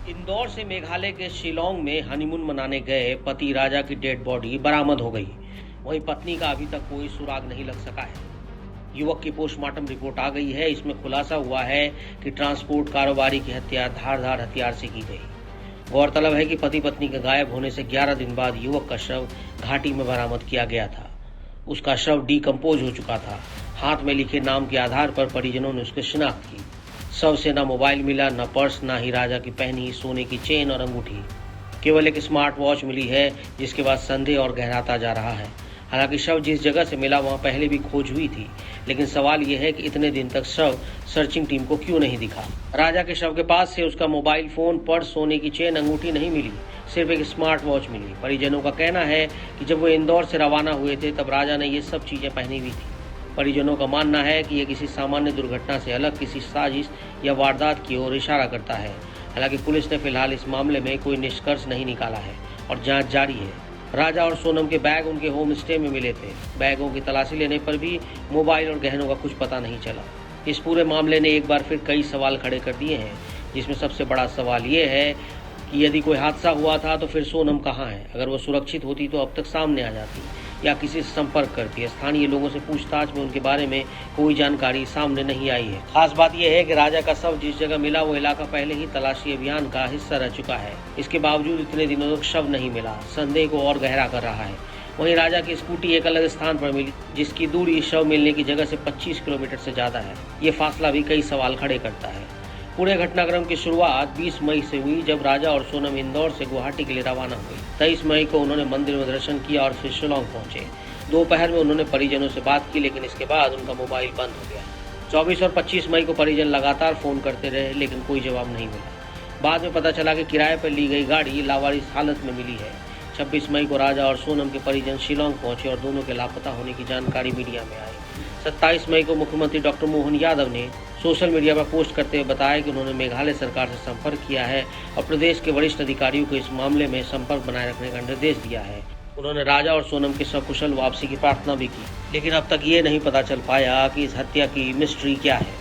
इंदौर से मेघालय के शिलोंग में हनीमून मनाने गए पति राजा की डेड बॉडी बरामद हो गई। वहीं पत्नी का अभी तक कोई सुराग नहीं लग सका है। युवक की पोस्टमार्टम रिपोर्ट आ गई है। इसमें खुलासा हुआ है कि ट्रांसपोर्ट कारोबारी की हत्या धारदार हथियार से की गई। गौरतलब है कि पति पत्नी के गायब होने से 11 दिन बाद युवक का शव घाटी में बरामद किया गया था। उसका शव डिकम्पोज हो चुका था। हाथ में लिखे नाम के आधार पर परिजनों ने उसकी शिनाख्त की। शव से न मोबाइल मिला, न पर्स, न ही राजा की पहनी सोने की चेन और अंगूठी। केवल एक स्मार्ट वॉच मिली है, जिसके बाद संदेह और गहराता जा रहा है। हालांकि शव जिस जगह से मिला वहां पहले भी खोज हुई थी, लेकिन सवाल यह है कि इतने दिन तक शव सर्चिंग टीम को क्यों नहीं दिखा। राजा के शव के पास से उसका मोबाइल फोन, पर्स, सोने की चेन, अंगूठी नहीं मिली, सिर्फ एक स्मार्ट वॉच मिली। परिजनों का कहना है कि जब वो इंदौर से रवाना हुए थे तब राजा ने ये सब चीजें पहनी हुई थी। परिजनों का मानना है कि यह किसी सामान्य दुर्घटना से अलग किसी साजिश या वारदात की ओर इशारा करता है। हालांकि पुलिस ने फिलहाल इस मामले में कोई निष्कर्ष नहीं निकाला है और जांच जारी है। राजा और सोनम के बैग उनके होम स्टे में मिले थे। बैगों की तलाशी लेने पर भी मोबाइल और गहनों का कुछ पता नहीं चला। इस पूरे मामले ने एक बार फिर कई सवाल खड़े कर दिए हैं, जिसमें सबसे बड़ा सवाल ये है कि यदि कोई हादसा हुआ था तो फिर सोनम कहाँ है। अगर वो सुरक्षित होती तो अब तक सामने आ जाती या किसी से संपर्क करती। स्थानीय लोगों से पूछताछ में उनके बारे में कोई जानकारी सामने नहीं आई है। खास बात यह है कि राजा का शव जिस जगह मिला वो इलाका पहले ही तलाशी अभियान का हिस्सा रह चुका है। इसके बावजूद इतने दिनों तक शव नहीं मिला, संदेह को और गहरा कर रहा है। वहीं राजा की स्कूटी एक अलग स्थान पर मिली, जिसकी दूरी शव मिलने की जगह से 25 किलोमीटर से ज्यादा है। ये फासला भी कई सवाल खड़े करता है। पूरे घटनाक्रम की शुरुआत 20 मई से हुई, जब राजा और सोनम इंदौर से गुवाहाटी के लिए रवाना हुए। 23 मई को उन्होंने मंदिर में दर्शन किया और फिर शिलोंग पहुंचे। दोपहर में उन्होंने परिजनों से बात की, लेकिन इसके बाद उनका मोबाइल बंद हो गया। 24 और 25 मई को परिजन लगातार फोन करते रहे, लेकिन कोई जवाब नहीं मिला। बाद में पता चला कि किराए पर ली गई गाड़ी लावारिस हालत में मिली है। 26 मई को राजा और सोनम के परिजन शिलोंग पहुंचे और दोनों के लापता होने की जानकारी मीडिया में आई। 27 मई को मुख्यमंत्री डॉक्टर मोहन यादव ने सोशल मीडिया पर पोस्ट करते हुए बताया कि उन्होंने मेघालय सरकार से संपर्क किया है और प्रदेश के वरिष्ठ अधिकारियों को इस मामले में संपर्क बनाए रखने का निर्देश दिया है। उन्होंने राजा और सोनम की सकुशल वापसी की प्रार्थना भी की, लेकिन अब तक ये नहीं पता चल पाया कि इस हत्या की मिस्ट्री क्या है।